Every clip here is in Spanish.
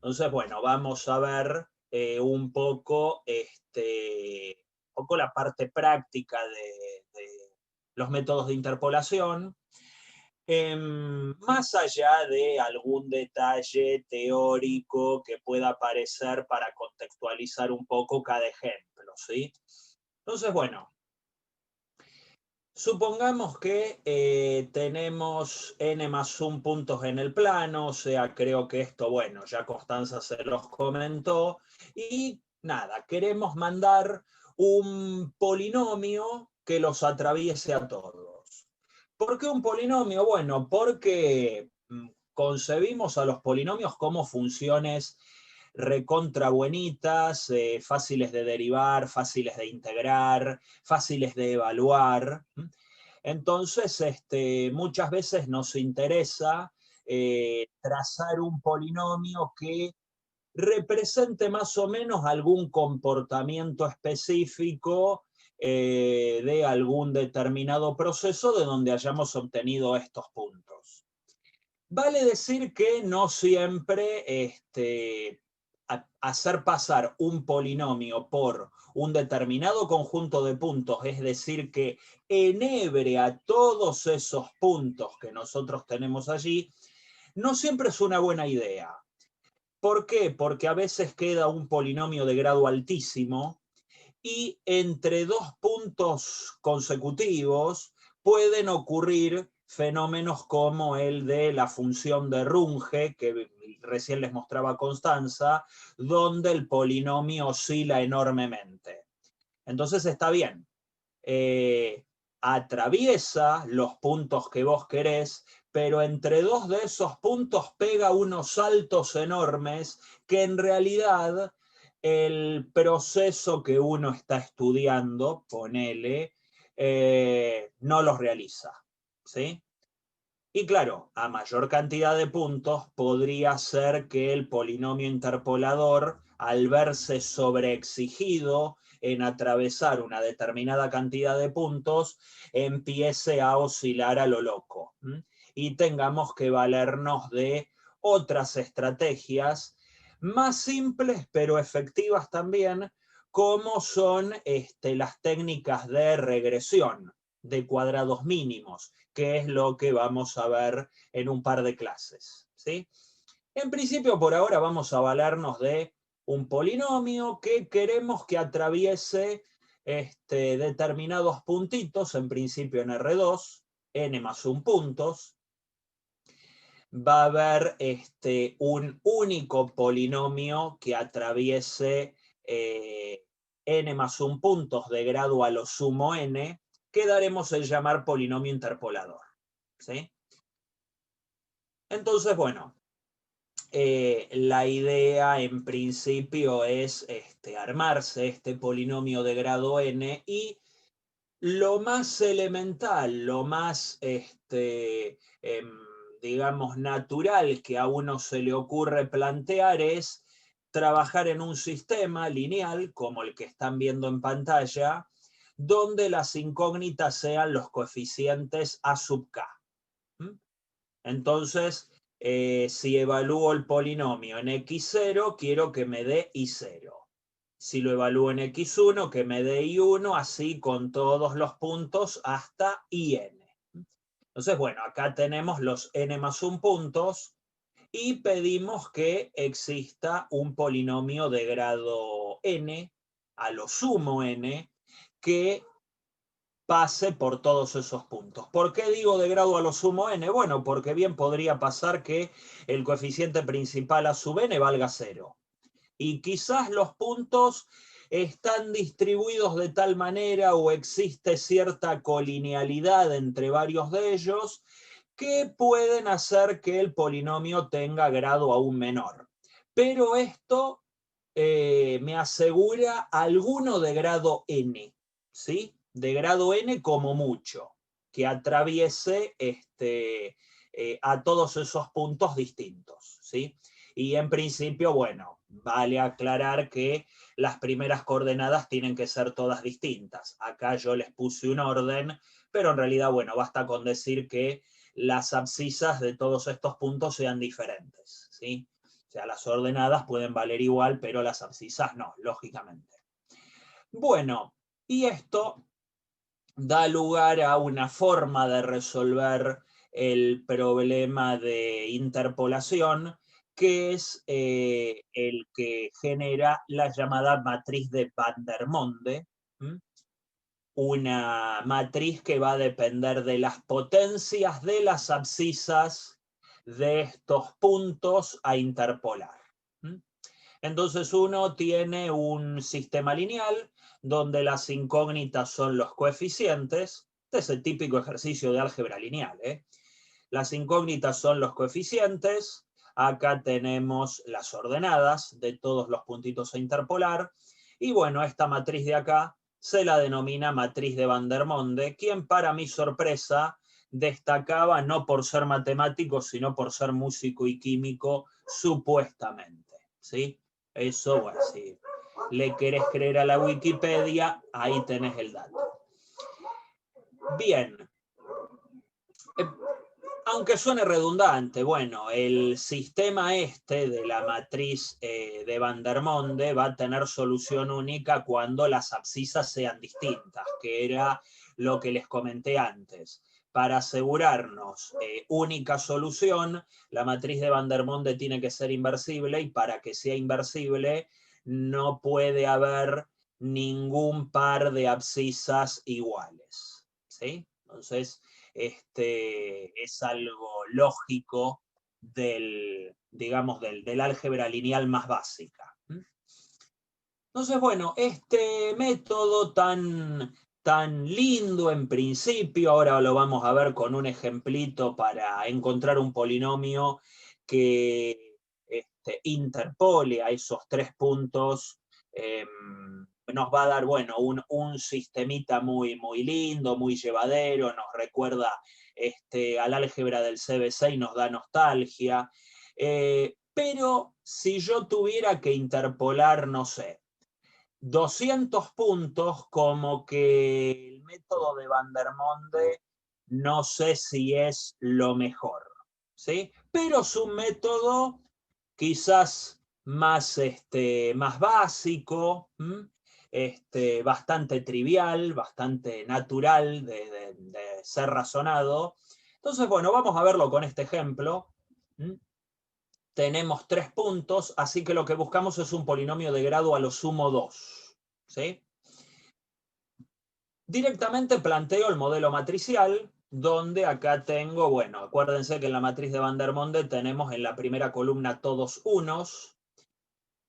Entonces, bueno, vamos a ver un poco, la parte práctica de los métodos de interpolación, más allá de algún detalle teórico que pueda aparecer para contextualizar un poco cada ejemplo, ¿sí? Entonces, bueno, supongamos que tenemos n más 1 puntos en el plano, o sea, creo que esto, bueno, ya Constanza se los comentó, y nada, queremos mandar un polinomio que los atraviese a todos. ¿Por qué un polinomio? Bueno, porque concebimos a los polinomios como funciones recontra buenitas, fáciles de derivar, fáciles de integrar, fáciles de evaluar. Entonces, muchas veces nos interesa trazar un polinomio que represente más o menos algún comportamiento específico de algún determinado proceso de donde hayamos obtenido estos puntos. Vale decir que no siempre hacer pasar un polinomio por un determinado conjunto de puntos, es decir, que enhebre a todos esos puntos que nosotros tenemos allí, no siempre es una buena idea. ¿Por qué? Porque a veces queda un polinomio de grado altísimo y entre dos puntos consecutivos pueden ocurrir fenómenos como el de la función de Runge, que recién les mostraba Constanza, donde el polinomio oscila enormemente. Entonces está bien, atraviesa los puntos que vos querés, pero entre dos de esos puntos pega unos saltos enormes que en realidad el proceso que uno está estudiando, ponele, no los realiza, ¿sí? Y claro, a mayor cantidad de puntos podría ser que el polinomio interpolador, al verse sobreexigido en atravesar una determinada cantidad de puntos, empiece a oscilar a lo loco. Y tengamos que valernos de otras estrategias más simples pero efectivas también, como son las técnicas de regresión de cuadrados mínimos, que es lo que vamos a ver en un par de clases, ¿sí? En principio, por ahora vamos a valernos de un polinomio que queremos que atraviese determinados puntitos, en principio en R2, n más 1 puntos. Va a haber un único polinomio que atraviese n más 1 puntos de grado a lo sumo n, que daremos el llamar polinomio interpolador, ¿sí? Entonces, bueno, la idea en principio es armarse este polinomio de grado n y lo más elemental, lo más, digamos, natural que a uno se le ocurre plantear es trabajar en un sistema lineal, como el que están viendo en pantalla, donde las incógnitas sean los coeficientes a sub k. Entonces, si evalúo el polinomio en x0, quiero que me dé y0. Si lo evalúo en x1, que me dé y1, así con todos los puntos hasta yn. Entonces, bueno, acá tenemos los n más 1 puntos y pedimos que exista un polinomio de grado n, a lo sumo n, que pase por todos esos puntos. ¿Por qué digo de grado a lo sumo n? Bueno, porque bien podría pasar que el coeficiente principal a sub n valga 0. Y quizás los puntos están distribuidos de tal manera o existe cierta colinealidad entre varios de ellos que pueden hacer que el polinomio tenga grado aún menor. Pero esto me asegura alguno de grado n, ¿sí? De grado n como mucho, que atraviese a todos esos puntos distintos, ¿sí? Y en principio, bueno, vale aclarar que las primeras coordenadas tienen que ser todas distintas. Acá yo les puse un orden, pero en realidad, bueno, basta con decir que las abscisas de todos estos puntos sean diferentes, ¿sí? O sea, las ordenadas pueden valer igual, pero las abscisas no, lógicamente. Bueno, y esto da lugar a una forma de resolver el problema de interpolación, que es el que genera la llamada matriz de Vandermonde, una matriz que va a depender de las potencias de las abscisas de estos puntos a interpolar. Entonces uno tiene un sistema lineal donde las incógnitas son los coeficientes. Este es el típico ejercicio de álgebra lineal. Las incógnitas son los coeficientes. Acá tenemos las ordenadas de todos los puntitos a interpolar. Y bueno, esta matriz de acá se la denomina matriz de Vandermonde, quien para mi sorpresa destacaba no por ser matemático, sino por ser músico y químico, supuestamente. ¿Sí? Eso, bueno, si le querés creer a la Wikipedia, ahí tenés el dato. Bien. Aunque suene redundante, bueno, el sistema este de la matriz de Vandermonde va a tener solución única cuando las abscisas sean distintas, que era lo que les comenté antes. Para asegurarnos única solución, la matriz de Vandermonde tiene que ser inversible, y para que sea inversible no puede haber ningún par de abscisas iguales. ¿Sí? Entonces, es algo lógico digamos, del álgebra lineal más básica. Entonces, bueno, este método tan lindo en principio, ahora lo vamos a ver con un ejemplito para encontrar un polinomio que interpole a esos tres puntos. Nos va a dar, bueno, un sistemita muy, muy lindo, muy llevadero, nos recuerda al álgebra del CBC y nos da nostalgia. Pero si yo tuviera que interpolar, no sé, 200 puntos, como que el método de Vandermonde no sé si es lo mejor, ¿sí? Pero es un método quizás más básico, bastante trivial, bastante natural de ser razonado. Entonces, bueno, vamos a verlo con este ejemplo. Tenemos 3 puntos, así que lo que buscamos es un polinomio de grado a lo sumo 2. ¿Sí? Directamente planteo el modelo matricial, donde acá tengo, bueno, acuérdense que en la matriz de Vandermonde tenemos en la primera columna todos unos,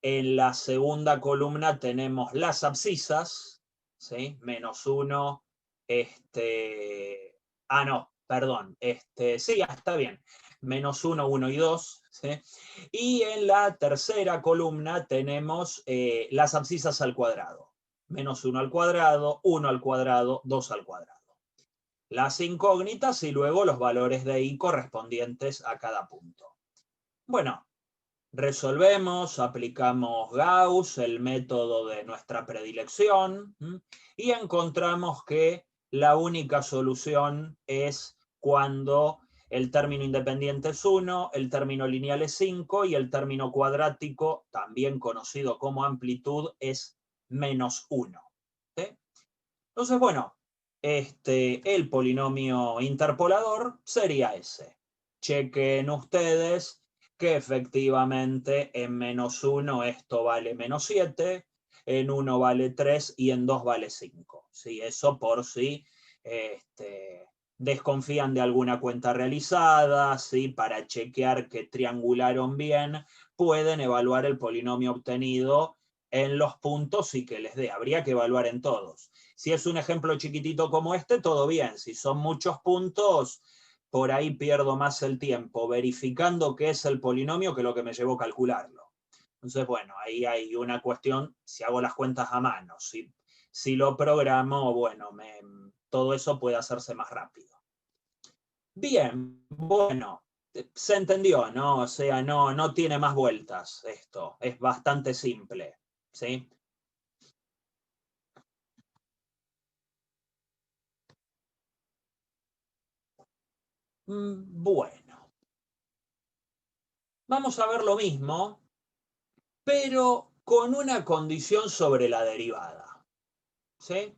en la segunda columna tenemos las abscisas, ¿sí? Menos 1, no, perdón, sí, está bien, menos 1, 1 y 2, ¿sí? Y en la tercera columna tenemos las abscisas al cuadrado, menos 1 al cuadrado, 1 al cuadrado, 2 al cuadrado. Las incógnitas y luego los valores de i correspondientes a cada punto. Bueno, resolvemos, aplicamos Gauss, el método de nuestra predilección, y encontramos que la única solución es cuando el término independiente es 1, el término lineal es 5 y el término cuadrático, también conocido como amplitud, es menos 1. ¿Sí? Entonces, bueno, el polinomio interpolador sería ese. Chequen ustedes que efectivamente en menos 1 esto vale menos 7, en 1 vale 3 y en 2 vale 5. ¿Sí? Eso por si desconfían de alguna cuenta realizada, ¿sí? Para chequear que triangularon bien, pueden evaluar el polinomio obtenido en los puntos y que les dé. Habría que evaluar en todos. Si es un ejemplo chiquitito como este, todo bien. Si son muchos puntos, por ahí pierdo más el tiempo verificando qué es el polinomio que lo que me llevó a calcularlo. Entonces, bueno, ahí hay una cuestión, si hago las cuentas a mano, si lo programo, bueno, todo eso puede hacerse más rápido. Bien, bueno, se entendió, ¿no? O sea, no tiene más vueltas esto, es bastante simple, ¿sí? Bueno. vamos a ver lo mismo, pero con una condición sobre la derivada. ¿Sí?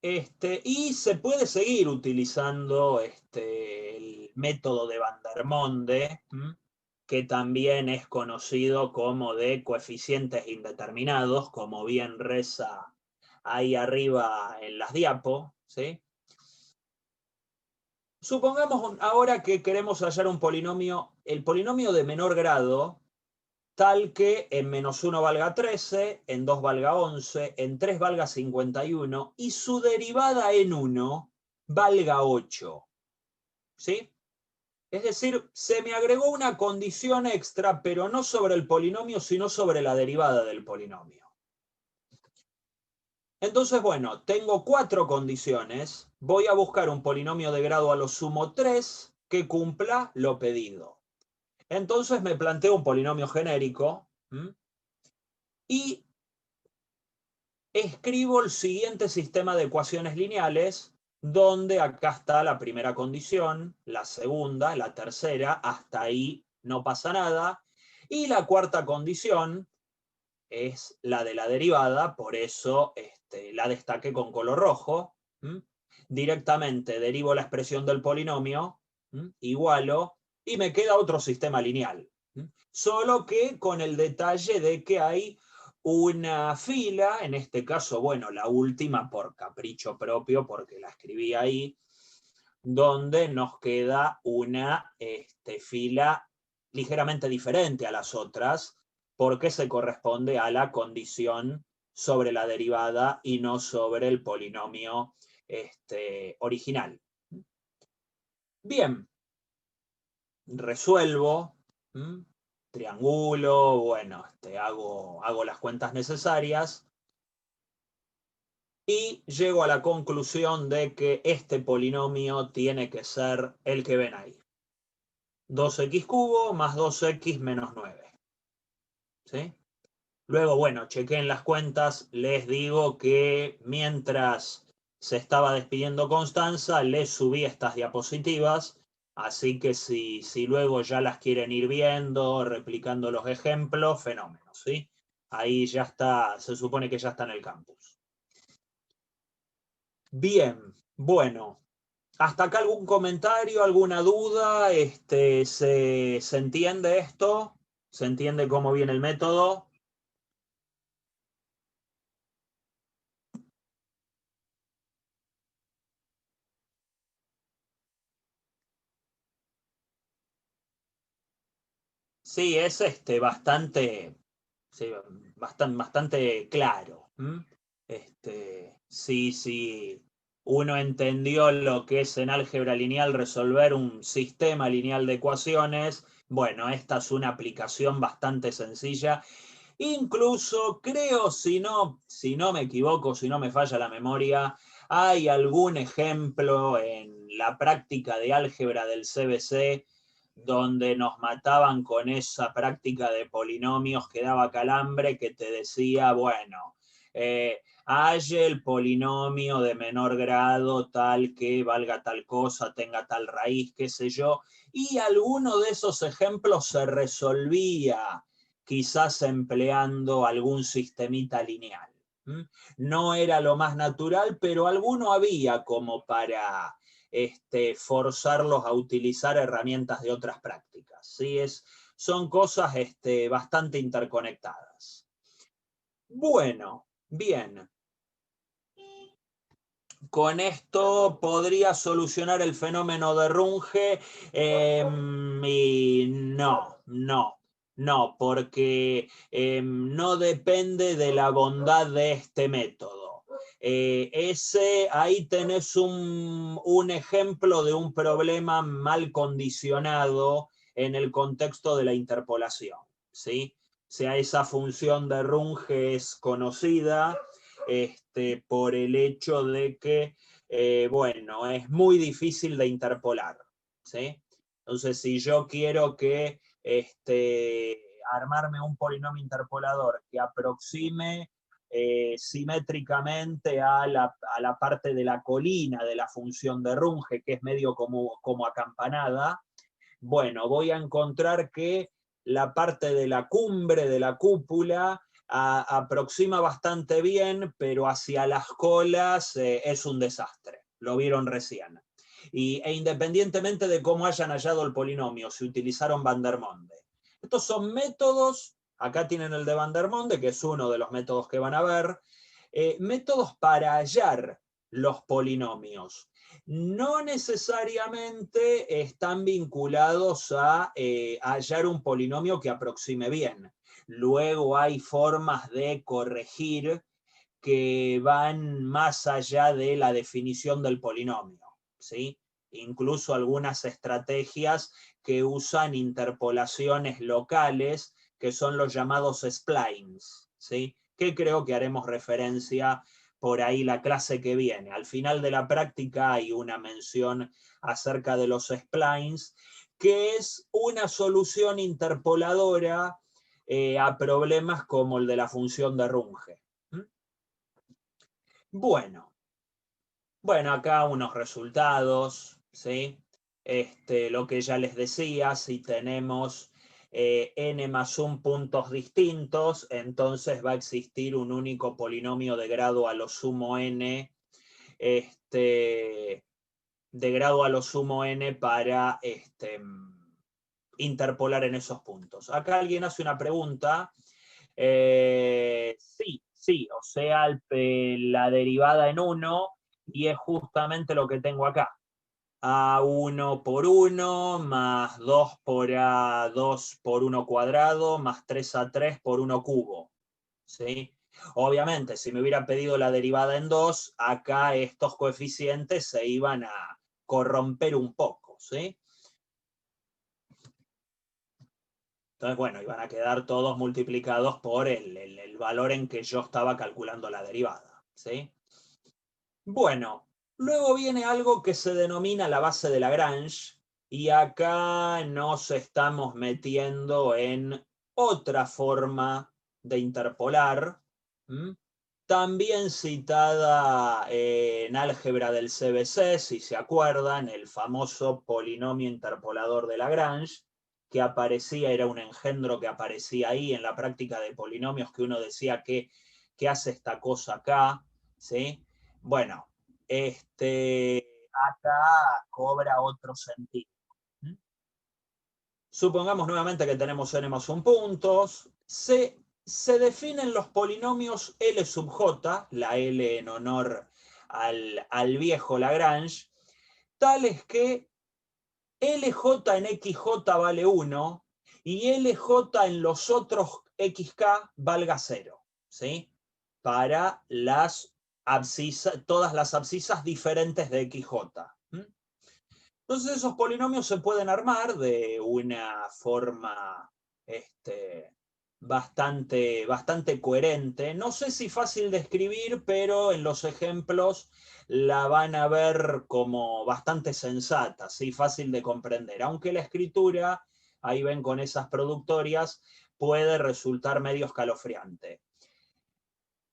Y se puede seguir utilizando el método de Vandermonde, que también es conocido como de coeficientes indeterminados, como bien reza ahí arriba en las diapos, ¿sí? Supongamos ahora que queremos hallar un polinomio, el polinomio de menor grado, tal que en -1 valga 13, en 2 valga 11, en 3 valga 51 y su derivada en 1 valga 8. ¿Sí? Es decir, se me agregó una condición extra, pero no sobre el polinomio, sino sobre la derivada del polinomio. Entonces, bueno, tengo 4 condiciones. Voy a buscar un polinomio de grado a lo sumo 3 que cumpla lo pedido. Entonces me planteo un polinomio genérico y escribo el siguiente sistema de ecuaciones lineales, donde acá está la primera condición, la segunda, la tercera, hasta ahí no pasa nada, y la cuarta condición es la de la derivada, por eso la destaqué con color rojo. Directamente derivo la expresión del polinomio, igualo, y me queda otro sistema lineal. Solo que con el detalle de que hay una fila, en este caso, bueno, la última por capricho propio, porque la escribí ahí, donde nos queda una fila ligeramente diferente a las otras, porque se corresponde a la condición sobre la derivada y no sobre el polinomio original. Bien, resuelvo, triangulo, bueno, hago las cuentas necesarias y llego a la conclusión de que este polinomio tiene que ser el que ven ahí. 2x cubo más 2x menos 9. ¿Sí? Luego, bueno, chequeen las cuentas, les digo que mientras se estaba despidiendo Constanza, les subí estas diapositivas, así que si luego ya las quieren ir viendo, replicando los ejemplos, fenómeno, ¿sí? Ahí ya está, se supone que ya está en el campus. Bien, bueno, ¿hasta acá algún comentario, alguna duda? ¿Se entiende esto? ¿Se entiende cómo viene el método? Sí, es bastante, sí, bastante claro. Sí, uno entendió lo que es en álgebra lineal resolver un sistema lineal de ecuaciones, bueno, esta es una aplicación bastante sencilla. Incluso creo, si no me equivoco, si no me falla la memoria, hay algún ejemplo en la práctica de álgebra del CBC donde nos mataban con esa práctica de polinomios que daba calambre, que te decía, bueno, halle el polinomio de menor grado tal que valga tal cosa, tenga tal raíz, qué sé yo, y alguno de esos ejemplos se resolvía quizás empleando algún sistemita lineal. No era lo más natural, pero alguno había como para forzarlos a utilizar herramientas de otras prácticas. ¿Sí? Son cosas bastante interconectadas. Bueno, bien. Con esto podría solucionar el fenómeno de Runge y no, porque no depende de la bondad de este método. Ahí tenés un ejemplo de un problema mal condicionado en el contexto de la interpolación, ¿sí? O sea, esa función de Runge es conocida por el hecho de que, bueno, es muy difícil de interpolar, ¿sí? Entonces, si yo quiero que armarme un polinomio interpolador que aproxime simétricamente a la parte de la colina de la función de Runge, que es medio como acampanada, Bueno, voy a encontrar que la parte de la cumbre de la cúpula aproxima bastante bien, pero hacia las colas es un desastre. Lo vieron recién. E independientemente de cómo hayan hallado el polinomio, se utilizaron Vandermonde. Estos son métodos, acá tienen el de Vandermonde, que es uno de los métodos que van a ver, métodos para hallar los polinomios. No necesariamente están vinculados a hallar un polinomio que aproxime bien. Luego hay formas de corregir que van más allá de la definición del polinomio, ¿sí? Incluso algunas estrategias que usan interpolaciones locales, que son los llamados splines, ¿sí? Que creo que haremos referencia por ahí la clase que viene. Al final de la práctica hay una mención acerca de los splines, que es una solución interpoladora a problemas como el de la función de Runge. Bueno, acá unos resultados, ¿sí? Lo que ya les decía, si tenemos n más 1 puntos distintos, entonces va a existir un único polinomio de grado a lo sumo n, de grado a lo sumo n para interpolar en esos puntos. Acá alguien hace una pregunta. Sí, o sea, la derivada en 1, y es justamente lo que tengo acá. A1 por 1, más 2 por A2 por 1 cuadrado, más 3A3 por 1 cubo. ¿Sí? Obviamente, si me hubiera pedido la derivada en 2, acá estos coeficientes se iban a corromper un poco. ¿Sí? Entonces, bueno, iban a quedar todos multiplicados por el valor en que yo estaba calculando la derivada. ¿Sí? Bueno, luego viene algo que se denomina la base de Lagrange, y acá nos estamos metiendo en otra forma de interpolar, también citada en álgebra del CBC, si se acuerdan, el famoso polinomio interpolador de Lagrange, que aparecía, era un engendro que aparecía ahí en la práctica de polinomios, que uno decía que, ¿qué hace esta cosa acá? ¿Sí? Bueno, acá cobra otro sentido. Supongamos nuevamente que tenemos n más 1 puntos. Se definen los polinomios L sub j, la L en honor al viejo Lagrange, tales que LJ en XJ vale 1 y LJ en los otros XK valga 0. ¿Sí? Para todas las abscisas diferentes de XJ. Entonces esos polinomios se pueden armar de una forma bastante coherente. No sé si fácil de escribir, pero en los ejemplos la van a ver como bastante sensata, ¿sí? Fácil de comprender. Aunque la escritura, ahí ven con esas productorias, puede resultar medio escalofriante.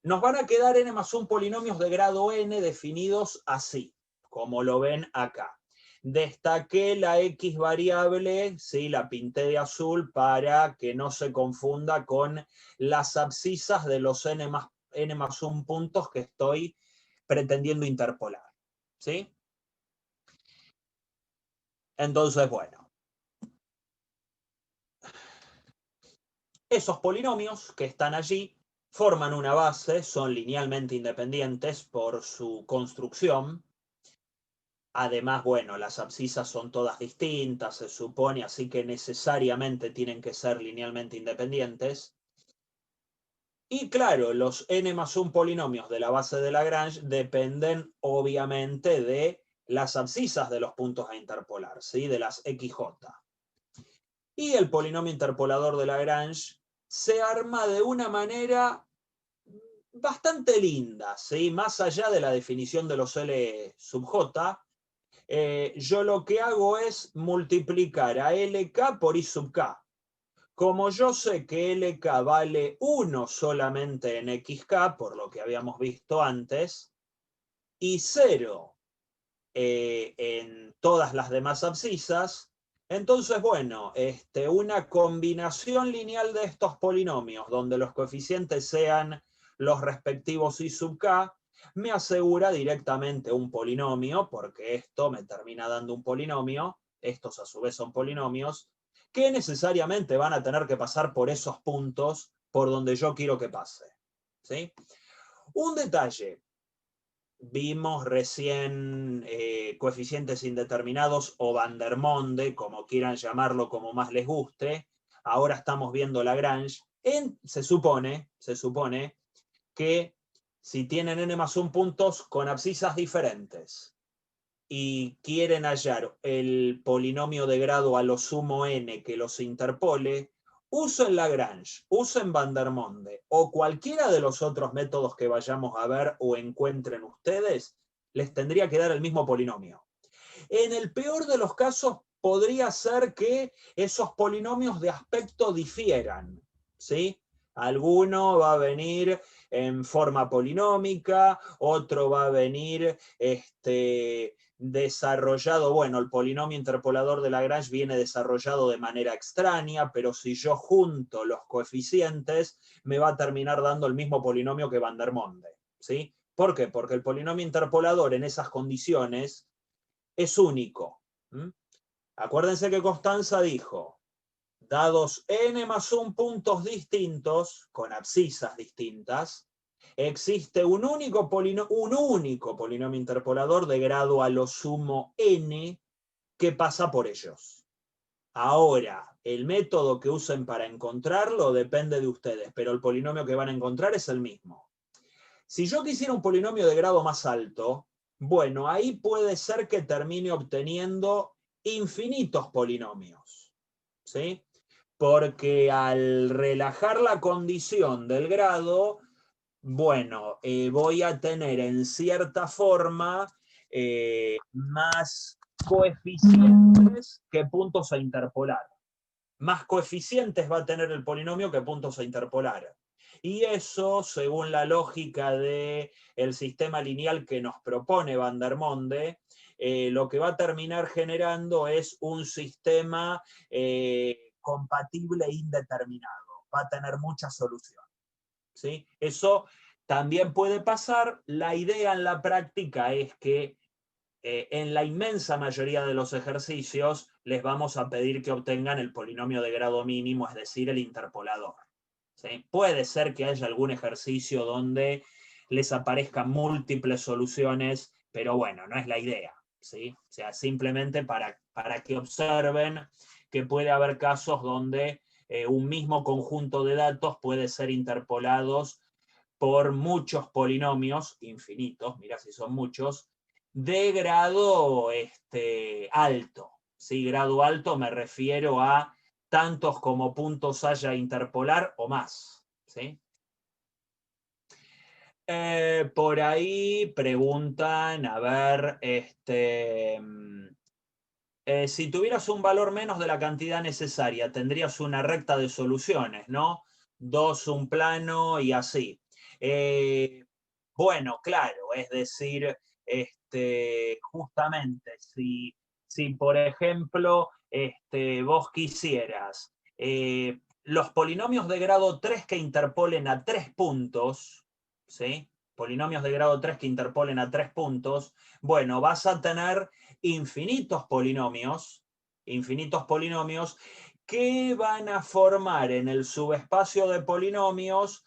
Nos van a quedar n más 1 polinomios de grado n definidos así, como lo ven acá. Destaqué la X variable, ¿sí? La pinté de azul para que no se confunda con las abscisas de los n más 1 puntos que estoy pretendiendo interpolar. ¿Sí? Entonces, bueno. Esos polinomios que están allí forman una base, son linealmente independientes por su construcción. Además, bueno, las abscisas son todas distintas, se supone, así que necesariamente tienen que ser linealmente independientes. Y claro, los n más 1 polinomios de la base de Lagrange dependen obviamente de las abscisas de los puntos a interpolar, ¿sí? De las XJ. Y el polinomio interpolador de Lagrange se arma de una manera bastante linda, ¿sí? Más allá de la definición de los L sub J, yo lo que hago es multiplicar a LK por I sub K. Como yo sé que LK vale 1 solamente en XK, por lo que habíamos visto antes, y 0 en todas las demás abscisas, Entonces, bueno, una combinación lineal de estos polinomios, donde los coeficientes sean los respectivos I sub k, me asegura directamente un polinomio, porque esto me termina dando un polinomio, estos a su vez son polinomios, que necesariamente van a tener que pasar por esos puntos por donde yo quiero que pase, ¿sí? Un detalle. Vimos recién coeficientes indeterminados o Vandermonde, como quieran llamarlo, como más les guste. Ahora estamos viendo Lagrange. Se supone que si tienen n más 1 puntos con abscisas diferentes y quieren hallar el polinomio de grado a lo sumo n que los interpole, usen Lagrange, usen Vandermonde o cualquiera de los otros métodos que vayamos a ver o encuentren ustedes, les tendría que dar el mismo polinomio. En el peor de los casos, podría ser que esos polinomios de aspecto difieran, ¿sí? Alguno va a venir en forma polinómica, otro va a venir desarrollado, bueno, el polinomio interpolador de Lagrange viene desarrollado de manera extraña, pero si yo junto los coeficientes, me va a terminar dando el mismo polinomio que Vandermonde, ¿sí? ¿Por qué? Porque el polinomio interpolador en esas condiciones es único. Acuérdense que Constanza dijo, dados n más 1 puntos distintos, con abscisas distintas, existe un único polinomio interpolador de grado a lo sumo n que pasa por ellos. Ahora, el método que usen para encontrarlo depende de ustedes, pero el polinomio que van a encontrar es el mismo. Si yo quisiera un polinomio de grado más alto, bueno, ahí puede ser que termine obteniendo infinitos polinomios, ¿sí? Porque al relajar la condición del grado, bueno, voy a tener en cierta forma más coeficientes que puntos a interpolar. Más coeficientes va a tener el polinomio que puntos a interpolar. Y eso, según la lógica del sistema lineal que nos propone Vandermonde, lo que va a terminar generando es un sistema compatible e indeterminado. Va a tener muchas soluciones, ¿sí? Eso también puede pasar. La idea en la práctica es que en la inmensa mayoría de los ejercicios les vamos a pedir que obtengan el polinomio de grado mínimo, es decir, el interpolador, ¿sí? Puede ser que haya algún ejercicio donde les aparezcan múltiples soluciones, pero bueno, no es la idea, ¿sí? O sea, simplemente para que observen que puede haber casos donde un mismo conjunto de datos puede ser interpolados por muchos polinomios infinitos, mira si son muchos, de grado alto. ¿Sí? Grado alto me refiero a tantos como puntos haya interpolar o más. ¿Sí? Por ahí preguntan, a ver, si tuvieras un valor menos de la cantidad necesaria, tendrías una recta de soluciones, ¿no? 2, un plano y así. Bueno, claro, es decir, justamente si por ejemplo vos quisieras los polinomios de grado 3 que interpolen a 3 puntos, ¿sí? Polinomios de grado 3 que interpolen a 3 puntos, bueno, vas a tener infinitos polinomios que van a formar en el subespacio de polinomios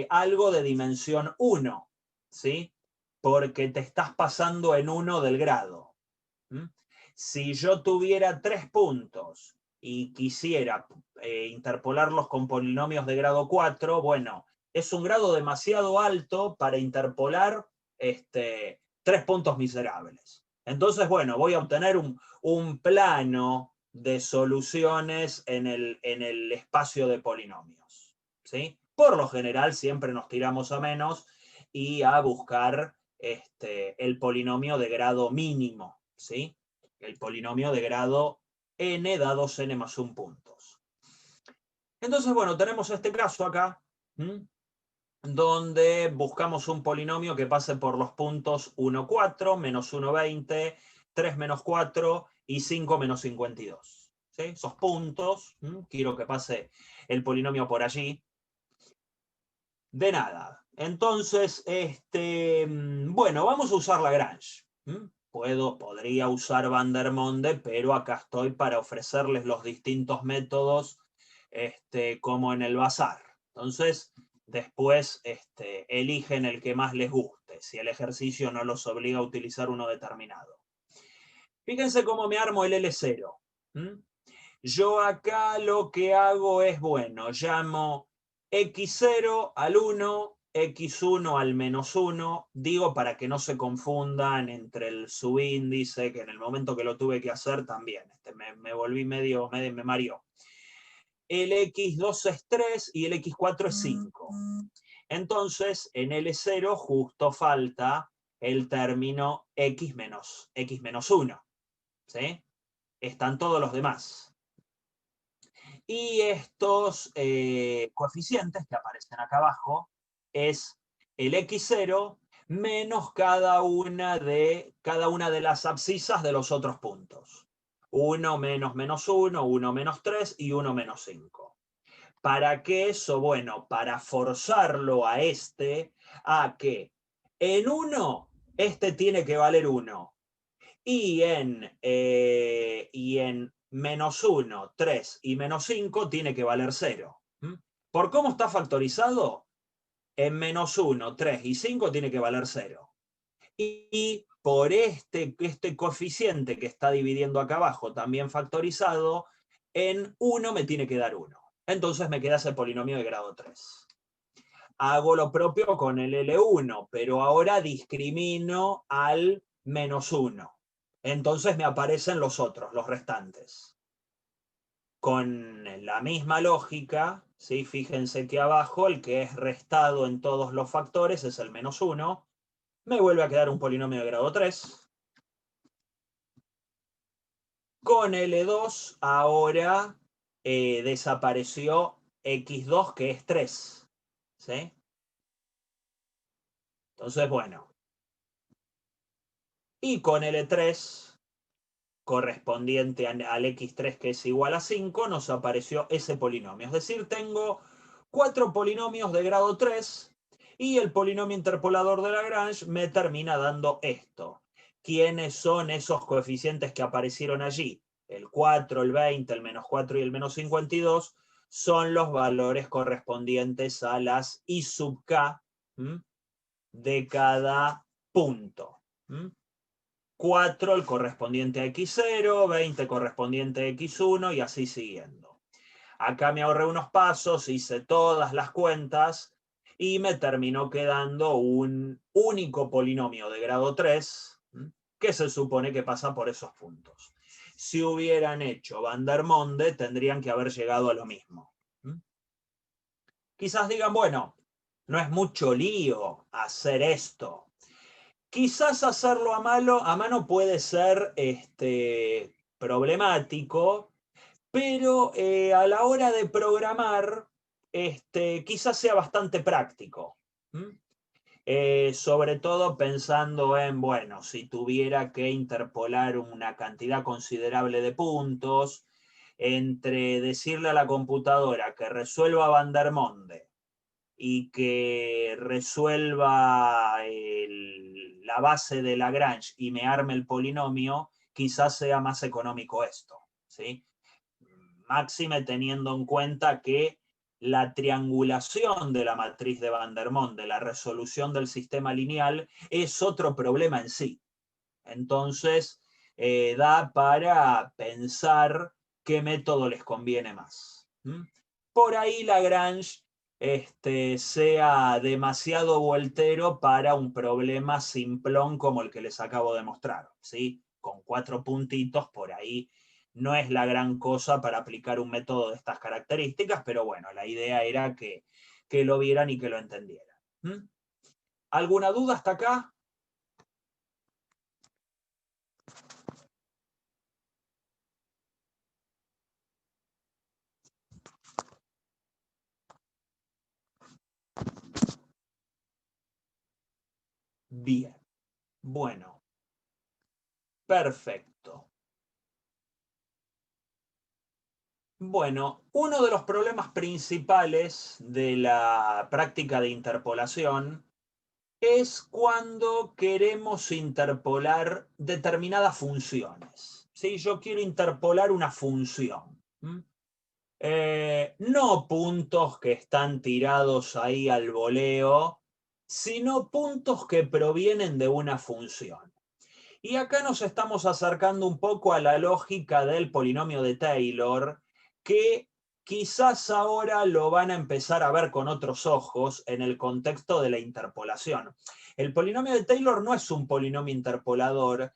algo de dimensión 1, ¿sí? Porque te estás pasando en 1 del grado. Si yo tuviera 3 puntos y quisiera interpolarlos con polinomios de grado 4, bueno, es un grado demasiado alto para interpolar 3 puntos miserables. Entonces, bueno, voy a obtener un plano de soluciones en el espacio de polinomios, ¿sí? Por lo general siempre nos tiramos a menos y a buscar el polinomio de grado mínimo, ¿sí? El polinomio de grado n dados n más 1 puntos. Entonces, bueno, tenemos este caso acá, donde buscamos un polinomio que pase por los puntos 1, 4, menos 1, 20, 3, menos 4 y 5, menos 52. ¿sí? Esos puntos, quiero que pase el polinomio por allí. De nada. Entonces, bueno, vamos a usar Lagrange. Podría usar Vandermonde, pero acá estoy para ofrecerles los distintos métodos, como en el bazar. Entonces, después eligen el que más les guste, si el ejercicio no los obliga a utilizar uno determinado. Fíjense cómo me armo el L0. Yo acá lo que hago es, bueno, llamo x0 al 1, x1 al -1, digo para que no se confundan entre el subíndice, que en el momento que lo tuve que hacer también, me volví me mareó. El x2 es 3 y el x4 es 5. Entonces, en L0 justo falta el término x menos 1. ¿Sí? Están todos los demás. Y estos coeficientes que aparecen acá abajo es el x0 menos cada una de las abscisas de los otros puntos. 1 menos -1, 1 menos 3 y 1 menos 5. ¿Para qué eso? Bueno, para forzarlo a que en 1 tiene que valer 1. Y en -1, 3 y -5 tiene que valer 0. ¿Por cómo está factorizado? En -1, 3 y 5 tiene que valer 0. Y por este coeficiente que está dividiendo acá abajo, también factorizado, en 1 me tiene que dar 1. Entonces me queda ese polinomio de grado 3. Hago lo propio con el L1, pero ahora discrimino al -1. Entonces me aparecen los otros, los restantes. Con la misma lógica, ¿sí? Fíjense que abajo el que es restado en todos los factores es el -1. Me vuelve a quedar un polinomio de grado 3. Con L2 ahora desapareció x2, que es 3. ¿Sí? Entonces, bueno. Y con L3, correspondiente al x3, que es igual a 5, nos apareció ese polinomio. Es decir, tengo 4 polinomios de grado 3 y el polinomio interpolador de Lagrange me termina dando esto. ¿Quiénes son esos coeficientes que aparecieron allí? El 4, el 20, el -4 y el -52 son los valores correspondientes a las I sub k de cada punto. 4 el correspondiente a x0, 20 correspondiente a x1 y así siguiendo. Acá me ahorré unos pasos, hice todas las cuentas y me terminó quedando un único polinomio de grado 3 que se supone que pasa por esos puntos. Si hubieran hecho Vandermonde, tendrían que haber llegado a lo mismo. Quizás digan, bueno, no es mucho lío hacer esto. Quizás hacerlo a mano puede ser problemático, pero a la hora de programar, quizás sea bastante práctico. Sobre todo pensando en, bueno, si tuviera que interpolar una cantidad considerable de puntos, entre decirle a la computadora que resuelva Vandermonde y que resuelva la base de Lagrange y me arme el polinomio, quizás sea más económico esto, ¿sí? Máxime teniendo en cuenta que la triangulación de la matriz de Vandermonde, la resolución del sistema lineal, es otro problema en sí. Entonces, da para pensar qué método les conviene más. Por ahí Lagrange sea demasiado voltero para un problema simplón como el que les acabo de mostrar, ¿sí? Con 4 puntitos, por ahí no es la gran cosa para aplicar un método de estas características, pero bueno, la idea era que lo vieran y que lo entendieran. ¿Alguna duda hasta acá? Bien. Bueno, perfecto. Bueno, uno de los problemas principales de la práctica de interpolación es cuando queremos interpolar determinadas funciones. ¿Sí? Yo quiero interpolar una función. No puntos que están tirados ahí al voleo, sino puntos que provienen de una función. Y acá nos estamos acercando un poco a la lógica del polinomio de Taylor, que quizás ahora lo van a empezar a ver con otros ojos en el contexto de la interpolación. El polinomio de Taylor no es un polinomio interpolador,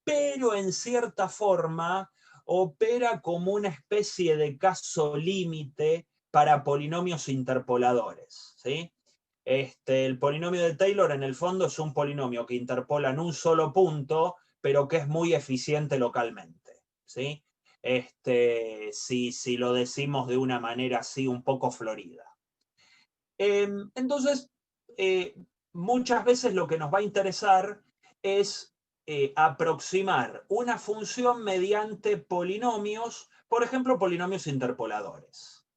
pero en cierta forma opera como una especie de caso límite para polinomios interpoladores, ¿sí? El polinomio de Taylor en el fondo es un polinomio que interpola en un solo punto, pero que es muy eficiente localmente, ¿sí? Si lo decimos de una manera así un poco florida. Entonces, muchas veces lo que nos va a interesar es aproximar una función mediante polinomios, por ejemplo, polinomios interpoladores.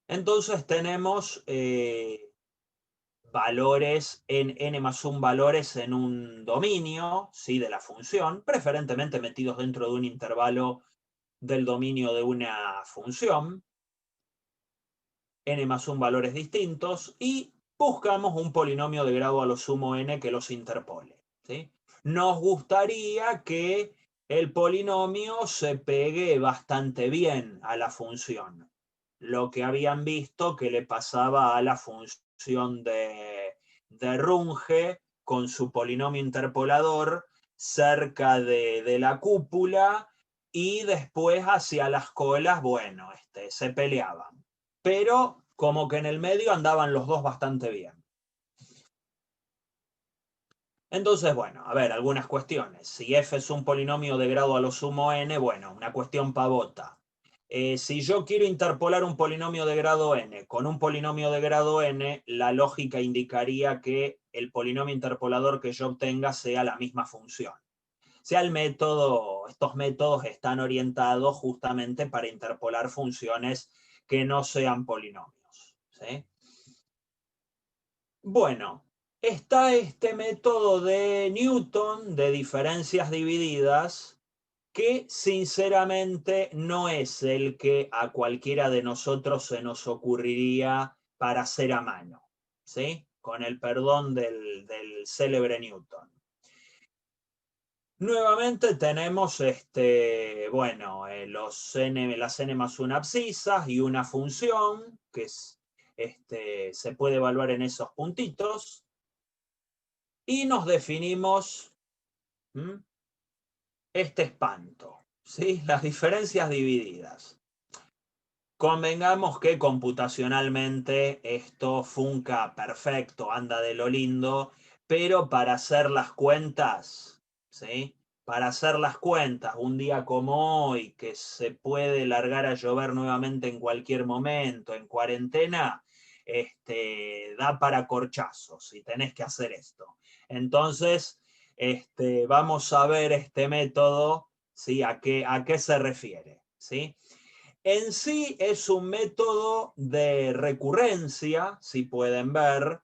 Entonces tenemos valores en n más 1 valores en un dominio, ¿sí? De la función, preferentemente metidos dentro de un intervalo del dominio de una función, n más 1 valores distintos, y buscamos un polinomio de grado a lo sumo n que los interpole, ¿sí? Nos gustaría que el polinomio se pegue bastante bien a la función, lo que habían visto que le pasaba a la función de Runge con su polinomio interpolador cerca de la cúpula, y después hacia las colas, bueno, se peleaban. Pero como que en el medio andaban los dos bastante bien. Entonces, bueno, a ver, algunas cuestiones. Si f es un polinomio de grado a lo sumo n, bueno, una cuestión pavota. Si yo quiero interpolar un polinomio de grado n con un polinomio de grado n, la lógica indicaría que el polinomio interpolador que yo obtenga sea la misma función. Sea el método, estos métodos están orientados justamente para interpolar funciones que no sean polinomios, ¿sí? Bueno, está este método de Newton de diferencias divididas, que sinceramente no es el que a cualquiera de nosotros se nos ocurriría para hacer a mano, ¿sí? Con el perdón del célebre Newton. Nuevamente tenemos bueno, las n más 1 abscisas y una función que es, se puede evaluar en esos puntitos. Y nos definimos este espanto, ¿sí? Las diferencias divididas. Convengamos que computacionalmente esto funca perfecto, anda de lo lindo, pero para hacer las cuentas, ¿sí? Para hacer las cuentas, un día como hoy, que se puede largar a llover nuevamente en cualquier momento, en cuarentena, da para corchazos y tenés que hacer esto. Entonces, vamos a ver este método, ¿sí? ¿A qué se refiere? ¿Sí? En sí es un método de recurrencia, si pueden ver,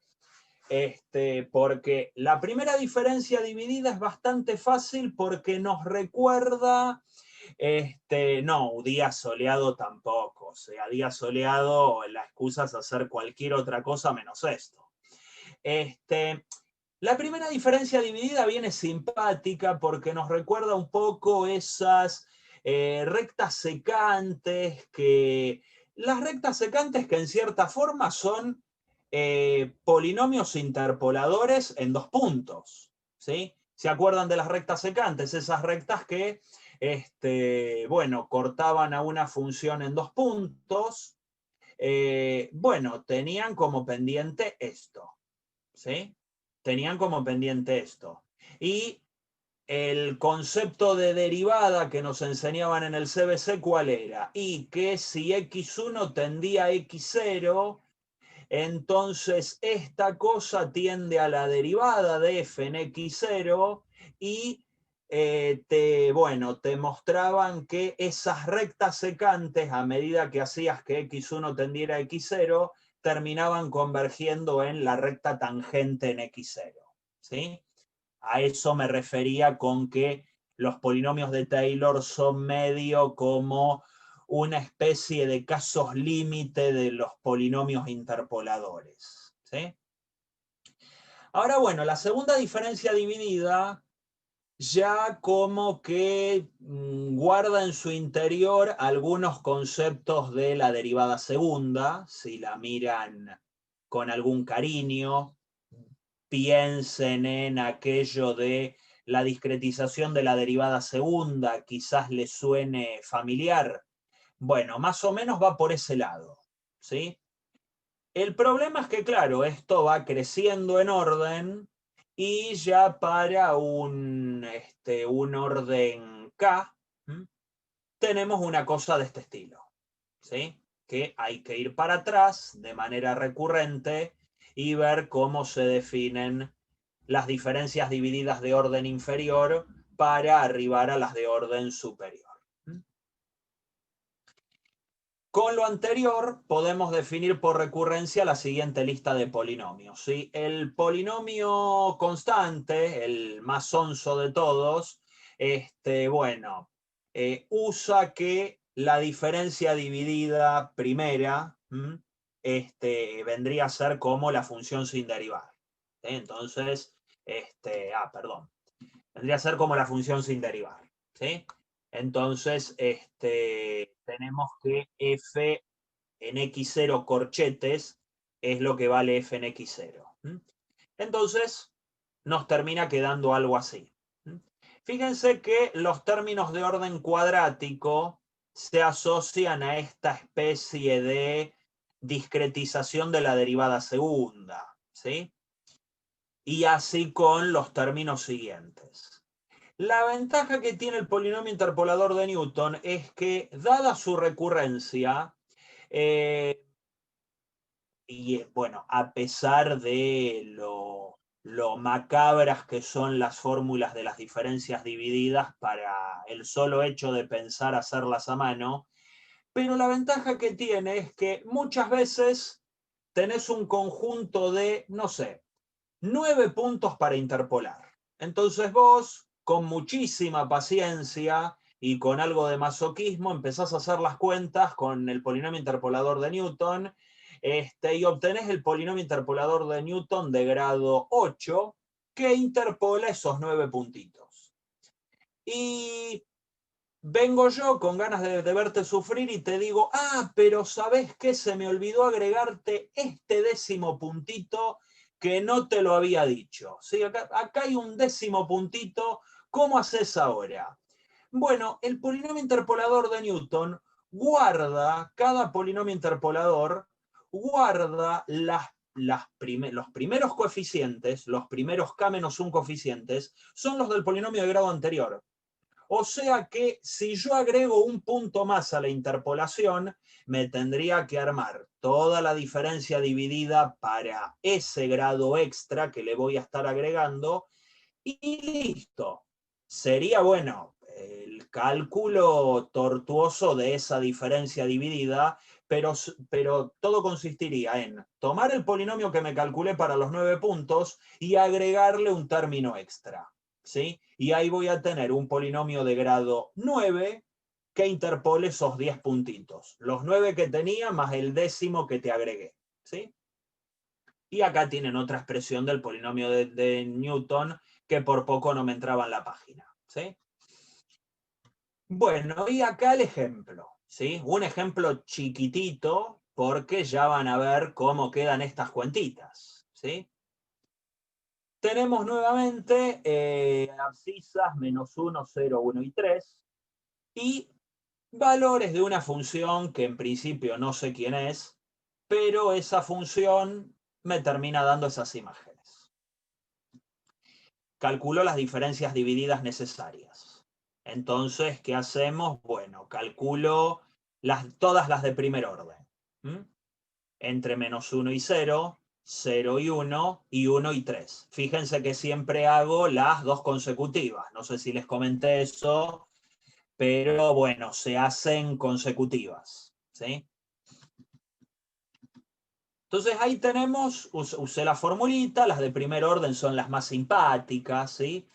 porque la primera diferencia dividida es bastante fácil porque nos recuerda, no, día soleado tampoco, o sea, día soleado la excusa es hacer cualquier otra cosa menos esto. La primera diferencia dividida viene simpática porque nos recuerda un poco esas rectas secantes las rectas secantes que en cierta forma son polinomios interpoladores en dos puntos, ¿sí? ¿Se acuerdan de las rectas secantes? Esas rectas que, bueno, cortaban a una función en dos puntos. Bueno, tenían como pendiente esto, ¿sí? Tenían como pendiente esto. Y el concepto de derivada que nos enseñaban en el CBC, ¿cuál era? Y que si x1 tendía a x0, entonces esta cosa tiende a la derivada de f en x0, y te mostraban que esas rectas secantes, a medida que hacías que x1 tendiera a x0, terminaban convergiendo en la recta tangente en x0. ¿Sí? A eso me refería con que los polinomios de Taylor son medio como una especie de casos límite de los polinomios interpoladores. ¿Sí? Ahora, bueno, la segunda diferencia dividida ya como que guarda en su interior algunos conceptos de la derivada segunda, si la miran con algún cariño, piensen en aquello de la discretización de la derivada segunda, quizás les suene familiar. Bueno, más o menos va por ese lado, ¿sí? El problema es que, claro, esto va creciendo en orden y ya para un orden K, tenemos una cosa de este estilo, ¿sí? Que hay que ir para atrás de manera recurrente y ver cómo se definen las diferencias divididas de orden inferior para arribar a las de orden superior. Con lo anterior, podemos definir por recurrencia la siguiente lista de polinomios. ¿Sí? El polinomio constante, el más sonso de todos, usa que la diferencia dividida primera vendría a ser como la función sin derivar. ¿Sí? Entonces, vendría a ser como la función sin derivar. ¿Sí? Entonces, tenemos que f en x0 corchetes es lo que vale f en x0. Entonces, nos termina quedando algo así. Fíjense que los términos de orden cuadrático se asocian a esta especie de discretización de la derivada segunda, ¿sí? Y así con los términos siguientes. La ventaja que tiene el polinomio interpolador de Newton es que, dada su recurrencia, y bueno, a pesar de lo macabras que son las fórmulas de las diferencias divididas para el solo hecho de pensar hacerlas a mano, pero la ventaja que tiene es que muchas veces tenés un conjunto de, no sé, 9 puntos para interpolar. Entonces vos, con muchísima paciencia y con algo de masoquismo, empezás a hacer las cuentas con el polinomio interpolador de Newton y obtenés el polinomio interpolador de Newton de grado 8 que interpola esos 9 puntitos. Y vengo yo con ganas de verte sufrir y te digo, pero ¿sabés qué? Se me olvidó agregarte este 10º puntito que no te lo había dicho. ¿Sí? Acá hay un 10º puntito, ¿cómo haces ahora? Bueno, el polinomio interpolador de Newton cada polinomio interpolador guarda los primeros coeficientes, los primeros k menos 1 coeficientes, son los del polinomio de grado anterior. O sea que si yo agrego un punto más a la interpolación, me tendría que armar toda la diferencia dividida para ese grado extra que le voy a estar agregando y listo. Sería, bueno, el cálculo tortuoso de esa diferencia dividida, pero todo consistiría en tomar el polinomio que me calculé para los 9 puntos y agregarle un término extra. ¿Sí? Y ahí voy a tener un polinomio de grado 9 que interpole esos 10 puntitos. Los 9 que tenía más el 10º que te agregué. ¿Sí? Y acá tienen otra expresión del polinomio de Newton que por poco no me entraba en la página. ¿Sí? Bueno, y acá el ejemplo. ¿Sí? Un ejemplo chiquitito porque ya van a ver cómo quedan estas cuentitas. ¿Sí? Tenemos nuevamente abscisas menos 1, 0, 1 y 3 y valores de una función que en principio no sé quién es, pero esa función me termina dando esas imágenes. Calculo las diferencias divididas necesarias. Entonces, ¿qué hacemos? Bueno, calculo todas las de primer orden. Entre menos 1 y 0 0 y 1, y 1 y 3. Fíjense que siempre hago las dos consecutivas. No sé si les comenté eso, pero bueno, se hacen consecutivas, ¿sí? Entonces ahí tenemos, usé la formulita, las de primer orden son las más simpáticas, ¿sí?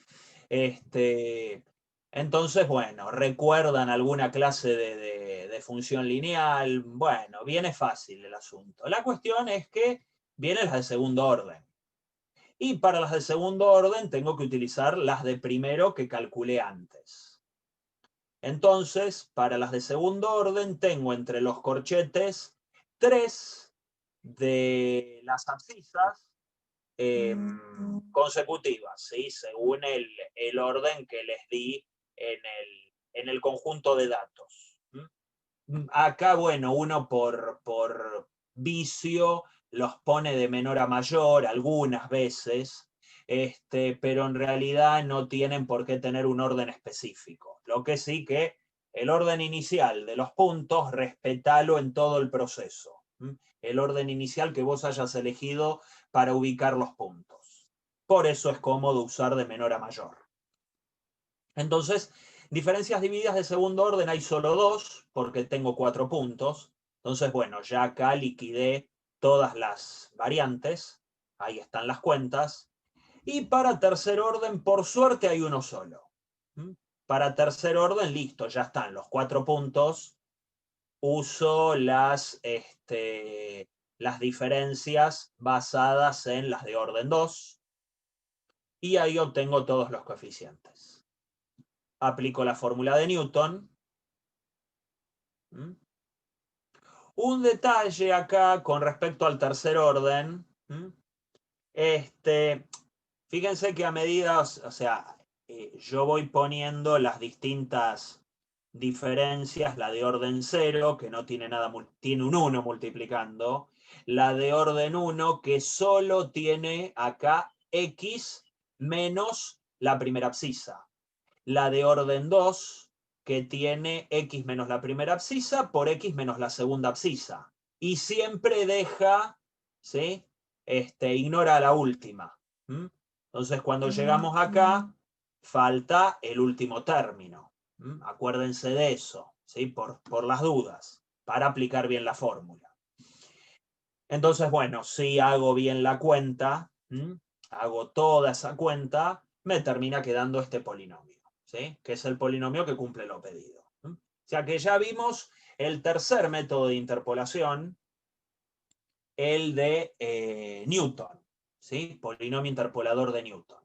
Entonces, bueno, ¿recuerdan alguna clase de función lineal? Bueno, viene fácil el asunto. La cuestión es que vienen las de segundo orden. Y para las de segundo orden tengo que utilizar las de primero que calculé antes. Entonces, para las de segundo orden tengo entre los corchetes 3 de las abscisas consecutivas, ¿sí? Según el orden que les di en el conjunto de datos. Acá, bueno, uno por vicio los pone de menor a mayor algunas veces, pero en realidad no tienen por qué tener un orden específico. Lo que sí que el orden inicial de los puntos, respetalo en todo el proceso. El orden inicial que vos hayas elegido para ubicar los puntos. Por eso es cómodo usar de menor a mayor. Entonces, diferencias divididas de segundo orden hay solo 2, porque tengo 4 puntos. Entonces, bueno, ya acá liquidé todas las variantes. Ahí están las cuentas. Y para tercer orden, por suerte, hay uno solo. Para tercer orden, listo, ya están los 4 puntos. Uso las diferencias basadas en las de orden 2. Y ahí obtengo todos los coeficientes. Aplico la fórmula de Newton. Un detalle acá con respecto al tercer orden. Fíjense que a medida, o sea, yo voy poniendo las distintas diferencias, la de orden 0, que no tiene nada, tiene un 1 multiplicando, la de orden 1, que solo tiene acá x menos la primera abscisa, la de orden 2, que tiene x menos la primera abscisa por x menos la segunda abscisa. Y siempre deja, ¿sí? Ignora la última. Entonces, cuando llegamos acá, falta el último término. Acuérdense de eso, ¿sí? Por las dudas, para aplicar bien la fórmula. Entonces, bueno, si hago bien la cuenta, hago toda esa cuenta, me termina quedando este polinomio, ¿sí? Que es el polinomio que cumple lo pedido. O sea que ya vimos el tercer método de interpolación, el de Newton, ¿sí? Polinomio interpolador de Newton.